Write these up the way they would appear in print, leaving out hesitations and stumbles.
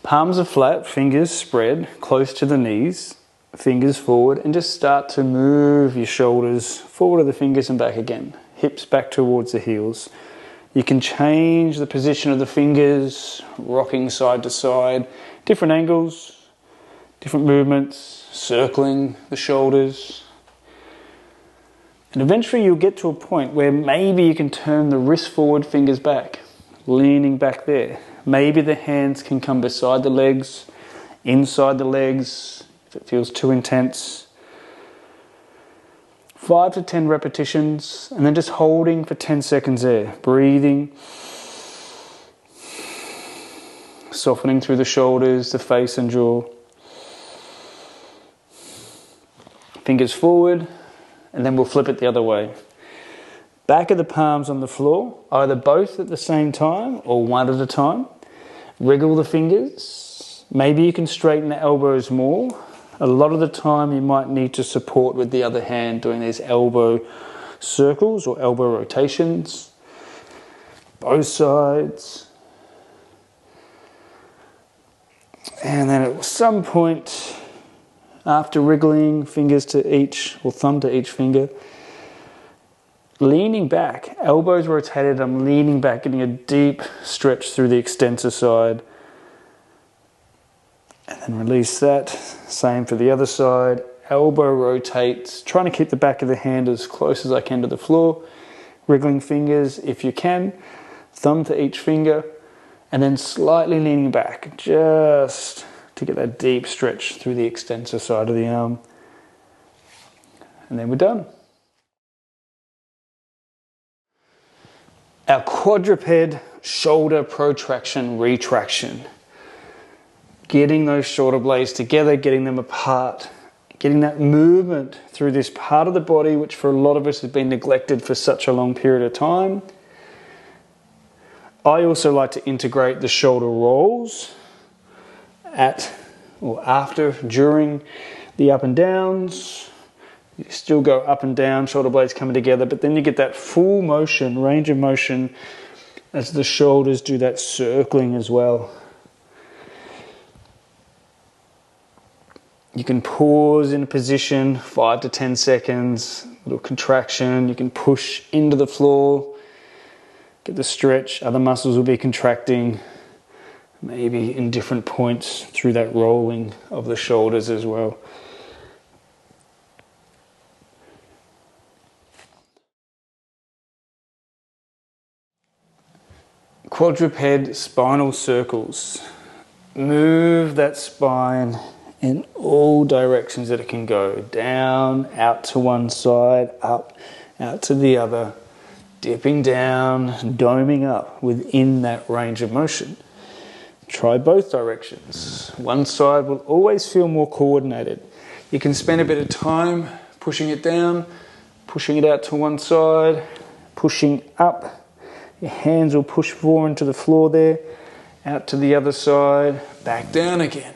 Palms are flat, fingers spread close to the knees, fingers forward, and just start to move your shoulders forward of the fingers and back again. Hips back towards the heels. You can change the position of the fingers, rocking side to side, different angles, different movements, circling the shoulders. And eventually you'll get to a point where maybe you can turn the wrist forward, fingers back, leaning back there. Maybe the hands can come beside the legs, inside the legs, if it feels too intense. 5 to 10 repetitions, and then just holding for 10 seconds there. Breathing. Softening through the shoulders, the face and jaw. Fingers forward, and then we'll flip it the other way. Back of the palms on the floor, either both at the same time or one at a time. Wriggle the fingers. Maybe you can straighten the elbows more. A lot of the time you might need to support with the other hand doing these elbow circles or elbow rotations. Both sides. And then at some point, after wriggling fingers to each, or thumb to each finger, leaning back, elbows rotated, I'm leaning back, getting a deep stretch through the extensor side. And then release that. Same for the other side. Elbow rotates, trying to keep the back of the hand as close as I can to the floor. Wriggling fingers if you can, thumb to each finger, and then slightly leaning back, just to get that deep stretch through the extensor side of the arm. And then we're done. Our quadruped shoulder protraction, retraction. Getting those shoulder blades together, getting them apart, getting that movement through this part of the body which for a lot of us has been neglected for such a long period of time. I also like to integrate the shoulder rolls at or after, during the up and downs. You still go up and down, shoulder blades coming together, but then you get that full motion, range of motion as the shoulders do that circling as well. You can pause in a position, 5 to 10 seconds, little contraction. You can push into the floor, get the stretch. Other muscles will be contracting, maybe in different points through that rolling of the shoulders as well. Quadruped spinal circles. Move that spine in all directions that it can go. Down, out to one side, up, out to the other. Dipping down, doming up within that range of motion. Try both directions. One side will always feel more coordinated. You can spend a bit of time pushing it down, pushing it out to one side, pushing up. Your hands will push forward into the floor there, out to the other side, back down again.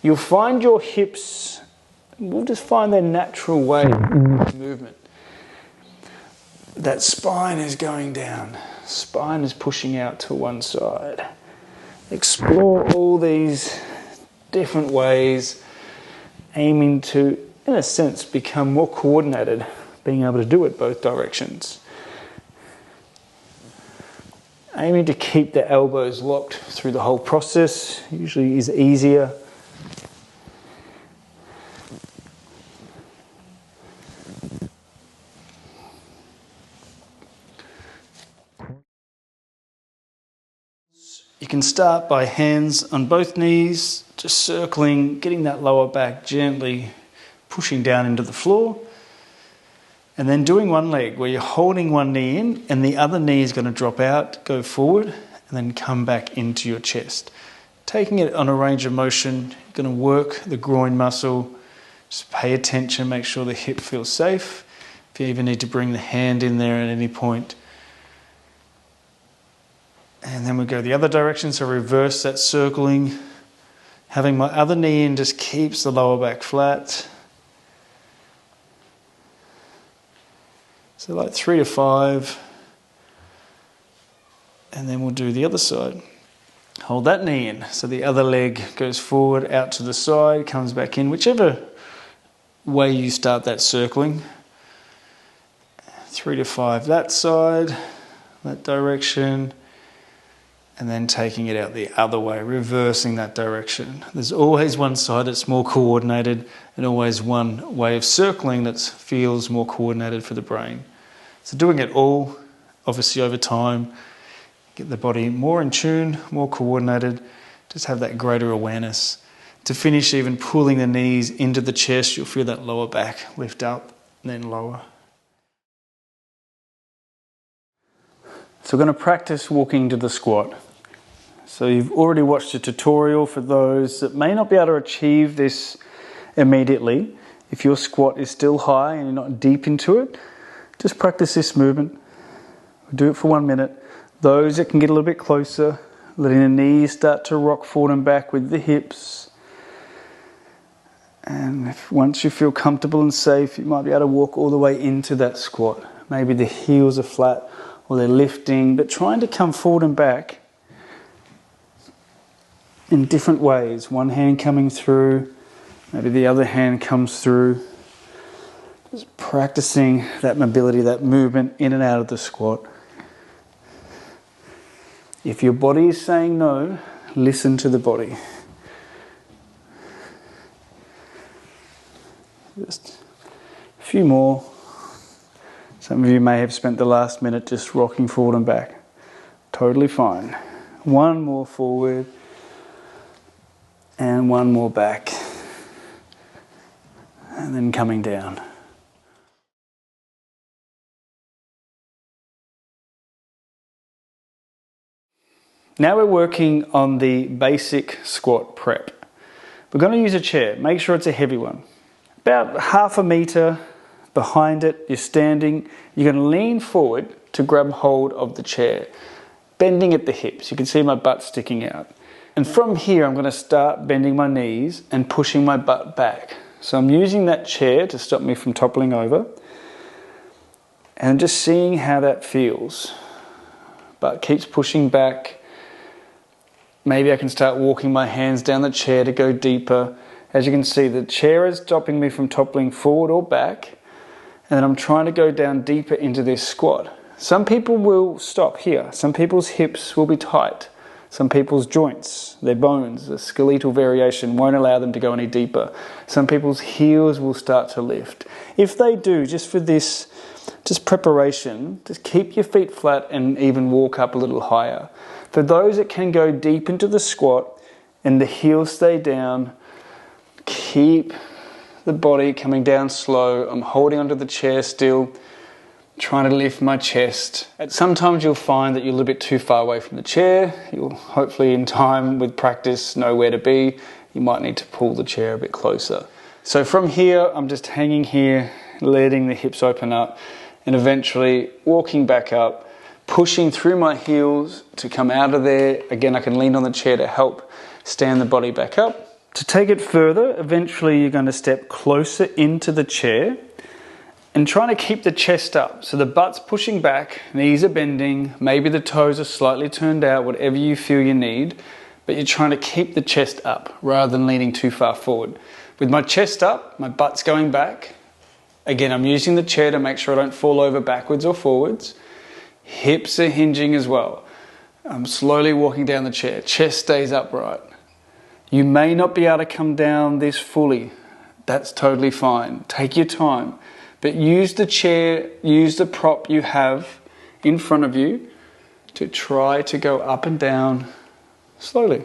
You'll find your hips will just find their natural way in this movement. That spine is going down. Spine is pushing out to one side. Explore all these different ways, aiming to, in a sense, become more coordinated, being able to do it both directions. Aiming to keep the elbows locked through the whole process usually is easier. You can start by hands on both knees, just circling, getting that lower back gently pushing down into the floor. And then doing one leg where you're holding one knee in and the other knee is going to drop out, go forward, and then come back into your chest. Taking it on a range of motion, you're going to work the groin muscle. Just pay attention, make sure the hip feels safe. If you even need to bring the hand in there at any point. And then we go the other direction, so reverse that circling. Having my other knee in just keeps the lower back flat. So like 3 to 5. And then we'll do the other side. Hold that knee in. So the other leg goes forward, out to the side, comes back in, whichever way you start that circling. 3 to 5 that side, that direction, and then taking it out the other way, reversing that direction. There's always one side that's more coordinated and always one way of circling that feels more coordinated for the brain. So doing it all, obviously over time, get the body more in tune, more coordinated, just have that greater awareness. To finish, even pulling the knees into the chest, you'll feel that lower back lift up, then lower. So we're going to practice walking to the squat. So you've already watched a tutorial for those that may not be able to achieve this immediately. If your squat is still high and you're not deep into it, just practice this movement. We'll do it for 1 minute. Those that can get a little bit closer, letting the knees start to rock forward and back with the hips. And once you feel comfortable and safe, you might be able to walk all the way into that squat. Maybe the heels are flat or they're lifting, but trying to come forward and back in different ways. One hand coming through, maybe the other hand comes through. Just practicing that mobility, that movement in and out of the squat. If your body is saying no, listen to the body. Just a few more. Some of you may have spent the last minute just rocking forward and back. Totally fine. One more forward and one more back. And then coming down. Now we're working on the basic squat prep. We're going to use a chair. Make sure it's a heavy one. About 1/2 meter behind it, you're standing. You're going to lean forward to grab hold of the chair, bending at the hips. You can see my butt sticking out. And from here, I'm going to start bending my knees and pushing my butt back. So I'm using that chair to stop me from toppling over. And just seeing how that feels. Butt keeps pushing back. Maybe I can start walking my hands down the chair to go deeper. As you can see, the chair is stopping me from toppling forward or back. And then I'm trying to go down deeper into this squat. Some people will stop here. Some people's hips will be tight. Some people's joints, their bones, the skeletal variation won't allow them to go any deeper. Some people's heels will start to lift. If they do, just for this, just preparation, just keep your feet flat and even walk up a little higher. For those that can go deep into the squat and the heels stay down, keep the body coming down slow. I'm holding onto the chair still, trying to lift my chest. And sometimes you'll find that you're a little bit too far away from the chair. You'll hopefully in time with practice know where to be. You might need to pull the chair a bit closer. So from here, I'm just hanging here, letting the hips open up and eventually walking back up, pushing through my heels to come out of there. Again, I can lean on the chair to help stand the body back up. To take it further, eventually you're going to step closer into the chair and trying to keep the chest up. So the butt's pushing back, knees are bending, maybe the toes are slightly turned out, whatever you feel you need, but you're trying to keep the chest up rather than leaning too far forward. With my chest up, my butt's going back. Again, I'm using the chair to make sure I don't fall over backwards or forwards. Hips are hinging as well. I'm slowly walking down the chair. Chest stays upright. You may not be able to come down this fully. That's totally fine. Take your time. But use the chair, use the prop you have in front of you to try to go up and down slowly.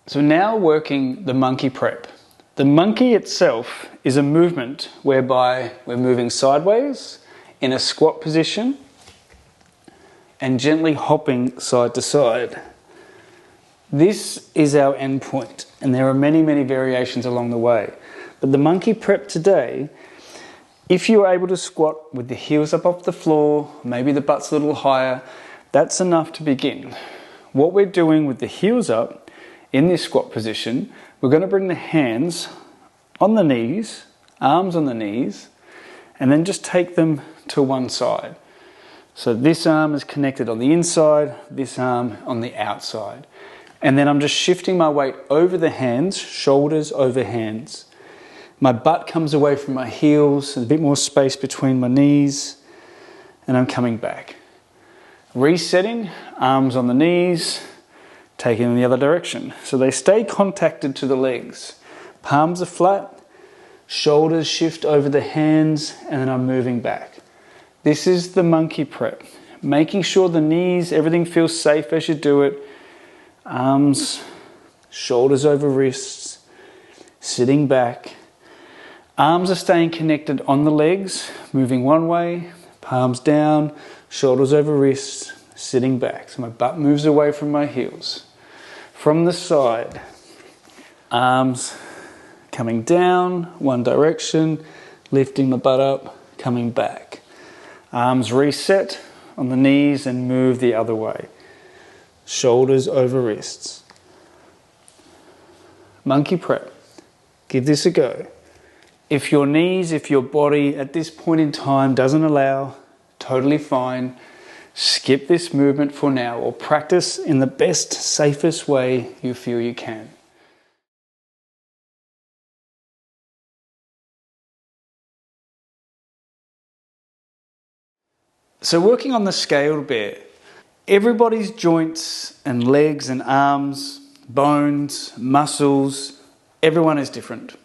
So now working the monkey prep. The monkey itself is a movement whereby we're moving sideways in a squat position and gently hopping side to side. This is our end point, and there are many, many variations along the way. But the monkey prep today, if you're able to squat with the heels up off the floor, maybe the butt's a little higher, that's enough to begin. What we're doing with the heels up in this squat position, we're going to bring the hands on the knees, arms on the knees, and then just take them to one side. So this arm is connected on the inside, this arm on the outside. And then I'm just shifting my weight over the hands, shoulders over hands. My butt comes away from my heels, a bit more space between my knees, and I'm coming back. Resetting, arms on the knees, taking in the other direction. So they stay contacted to the legs. Palms are flat, shoulders shift over the hands, and then I'm moving back. This is the monkey prep. Making sure the knees, everything feels safe as you do it. Arms, shoulders over wrists, sitting back. Arms are staying connected on the legs, moving one way, palms down, shoulders over wrists, sitting back. So my butt moves away from my heels. From the side, arms coming down, one direction, lifting the butt up, coming back. Arms reset on the knees and move the other way. Shoulders over wrists. Monkey prep. Give this a go. If your knees, if your body at this point in time doesn't allow, totally fine. Skip this movement for now or practice in the best, safest way you feel you can. So working on the scaled bear, everybody's joints and legs and arms, bones, muscles, everyone is different.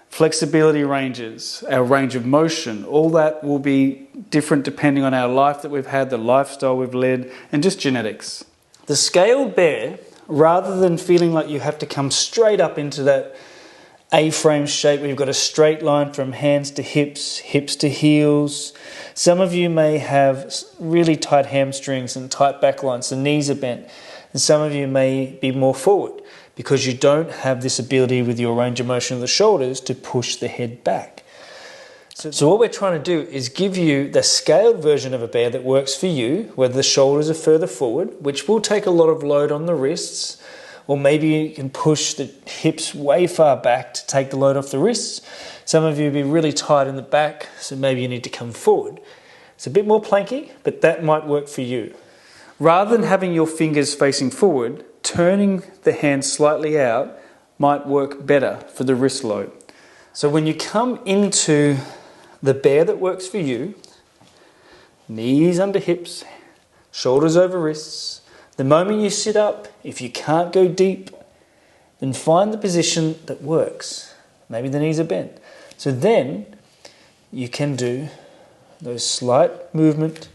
Flexibility ranges, our range of motion, all that will be different depending on our life that we've had, the lifestyle we've led, and just genetics. The scaled bear, rather than feeling like you have to come straight up into that A-frame shape where you've got a straight line from hands to hips, hips to heels. Some of you may have really tight hamstrings and tight back lines, the knees are bent. And some of you may be more forward because you don't have this ability with your range of motion of the shoulders to push the head back. So what we're trying to do is give you the scaled version of a bear that works for you, whether the shoulders are further forward, which will take a lot of load on the wrists, or maybe you can push the hips way far back to take the load off the wrists. Some of you will be really tight in the back, so maybe you need to come forward. It's a bit more planky, but that might work for you. Rather than having your fingers facing forward, turning the hands slightly out might work better for the wrist load. So when you come into the bear that works for you, knees under hips, shoulders over wrists. The moment you sit up, if you can't go deep, then find the position that works. Maybe the knees are bent. So then you can do those slight movement,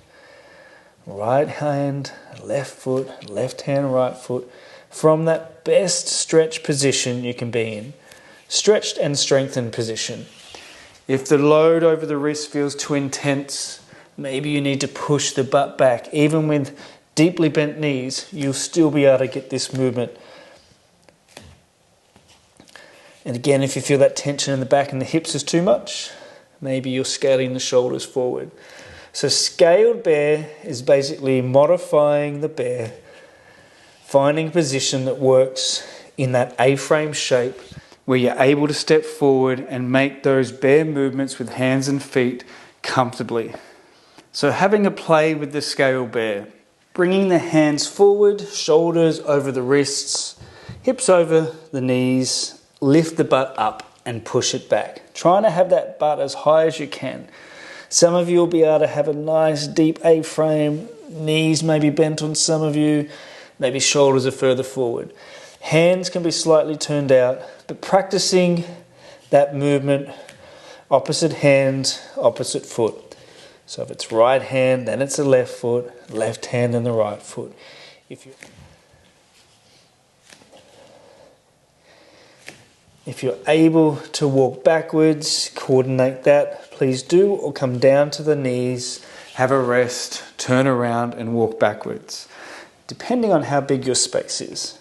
right hand, left foot, left hand, right foot, from that best stretch position you can be in. Stretched and strengthened position. If the load over the wrist feels too intense, maybe you need to push the butt back. Even with deeply bent knees, you'll still be able to get this movement. And again, if you feel that tension in the back and the hips is too much, maybe you're scaling the shoulders forward. So scaled bear is basically modifying the bear, finding a position that works in that A-frame shape where you're able to step forward and make those bear movements with hands and feet comfortably. So having a play with the scaled bear, bringing the hands forward, shoulders over the wrists, hips over the knees, lift the butt up and push it back. Trying to have that butt as high as you can. Some of you will be able to have a nice deep A-frame, knees may be bent on some of you, maybe shoulders are further forward. Hands can be slightly turned out, but practicing that movement, opposite hand, opposite foot. So if it's right hand, then it's the left foot, left hand and the right foot. If you're able to walk backwards, coordinate that, please do, or come down to the knees, have a rest, turn around and walk backwards, depending on how big your space is.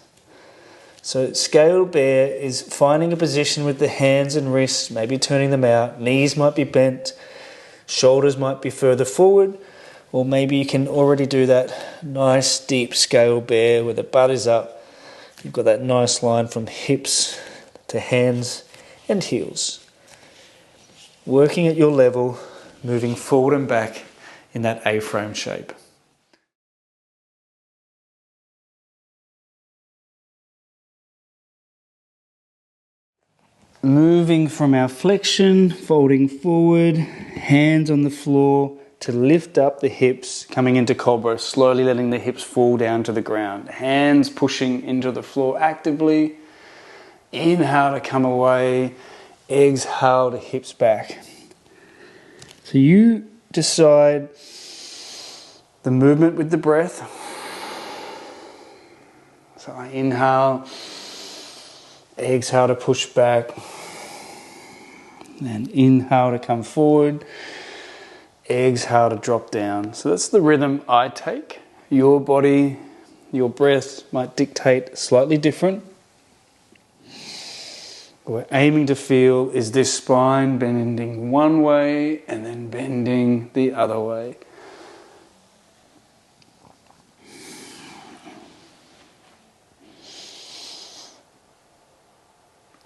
So scaled bear is finding a position with the hands and wrists, maybe turning them out, knees might be bent, shoulders might be further forward, or maybe you can already do that nice deep scaled bear where the butt is up. You've got that nice line from hips to hands and heels. Working at your level, moving forward and back in that A-frame shape. Moving from our flexion, folding forward, hands on the floor to lift up the hips, coming into COBRA, slowly letting the hips fall down to the ground. Hands pushing into the floor actively. Inhale to come away, exhale to hips back. So you decide the movement with the breath. So I inhale, exhale to push back, and inhale to come forward, exhale to drop down. So that's the rhythm I take. Your body, your breath might dictate slightly different. What we're aiming to feel is this spine bending one way and then bending the other way.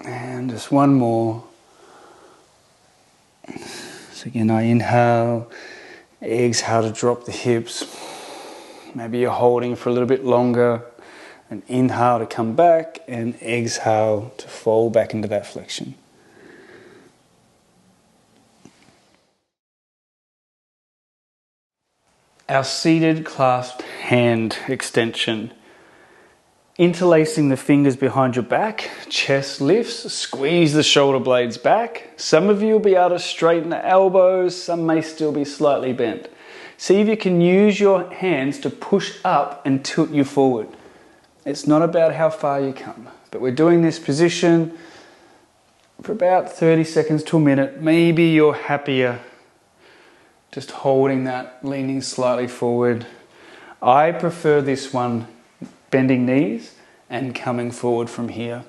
And just one more. So again, I inhale, exhale to drop the hips. Maybe you're holding for a little bit longer. And inhale to come back, and exhale to fall back into that flexion. Our seated clasped hand extension. Interlacing the fingers behind your back, chest lifts, squeeze the shoulder blades back. Some of you will be able to straighten the elbows, some may still be slightly bent. See if you can use your hands to push up and tilt you forward. It's not about how far you come, but we're doing this position for about 30 seconds to a minute. Maybe you're happier just holding that, leaning slightly forward. I prefer this one, bending knees and coming forward from here.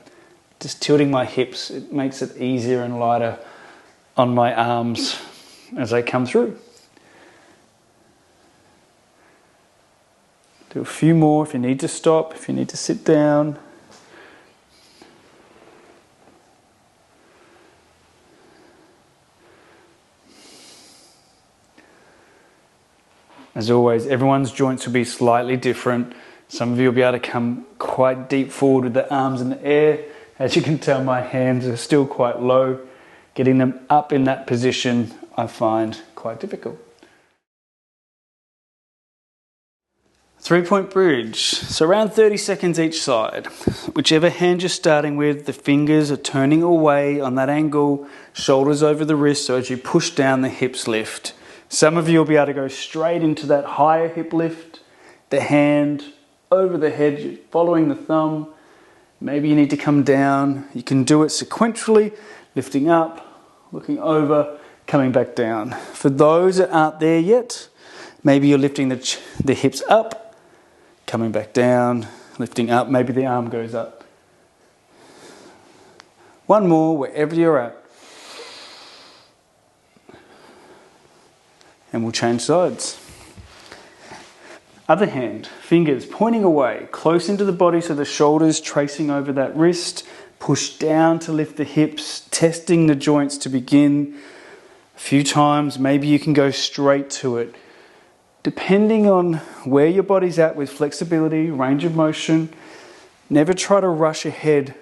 Just tilting my hips, it makes it easier and lighter on my arms as I come through. Do a few more if you need to stop, if you need to sit down. As always, everyone's joints will be slightly different. Some of you will be able to come quite deep forward with the arms in the air. As you can tell, my hands are still quite low. Getting them up in that position, I find quite difficult. 3-point bridge, so around 30 seconds each side. Whichever hand you're starting with, the fingers are turning away on that angle, shoulders over the wrist, so as you push down, the hips lift. Some of you will be able to go straight into that higher hip lift, the hand over the head, you're following the thumb. Maybe you need to come down. You can do it sequentially, lifting up, looking over, coming back down. For those that aren't there yet, maybe you're lifting the hips up, coming back down, lifting up, maybe the arm goes up. One more, wherever you're at. And we'll change sides. Other hand, fingers pointing away, close into the body, so the shoulders tracing over that wrist. Push down to lift the hips, testing the joints to begin. A few times, maybe you can go straight to it. Depending on where your body's at with flexibility, range of motion, never try to rush ahead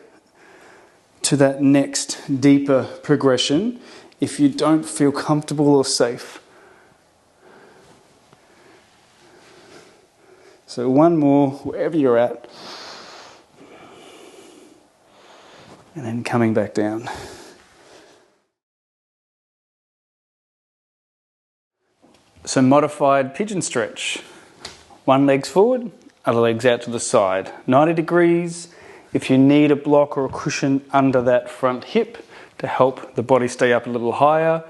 to that next deeper progression if you don't feel comfortable or safe. So one more, wherever you're at. And then coming back down. So modified pigeon stretch. One leg's forward, other leg's out to the side. 90 degrees. If you need a block or a cushion under that front hip to help the body stay up a little higher,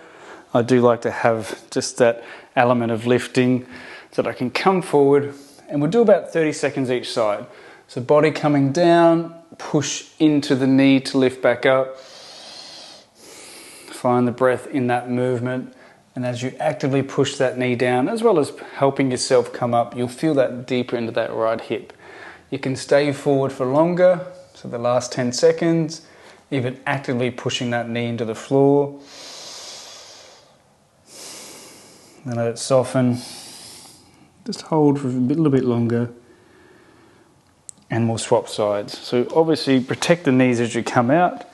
I do like to have just that element of lifting so that I can come forward, and we'll do about 30 seconds each side. So body coming down, push into the knee to lift back up. Find the breath in that movement. And as you actively push that knee down, as well as helping yourself come up, you'll feel that deeper into that right hip. You can stay forward for longer, so the last 10 seconds, even actively pushing that knee into the floor. Then let it soften. Just hold for a little bit longer and we'll swap sides. So obviously protect the knees as you come out.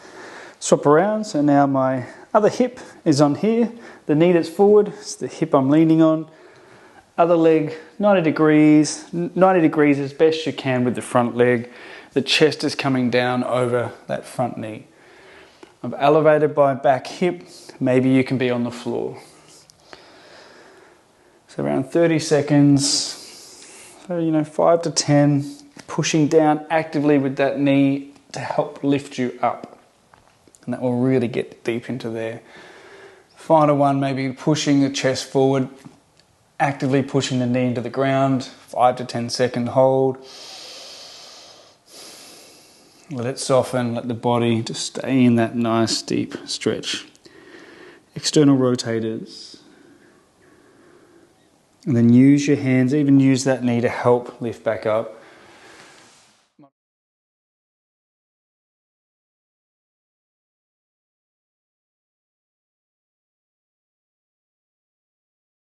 Swap around, so now my other hip is on here. The knee that's forward is the hip I'm leaning on. Other leg, 90 degrees as best you can with the front leg. The chest is coming down over that front knee. I've elevated my back hip, maybe you can be on the floor. So around 30 seconds, so 5 to 10, pushing down actively with that knee to help lift you up. And that will really get deep into there. Final one, maybe pushing the chest forward, actively pushing the knee into the ground, 5 to 10 second hold. Let it soften, let the body just stay in that nice deep stretch. External rotators. And then use your hands, even use that knee to help lift back up.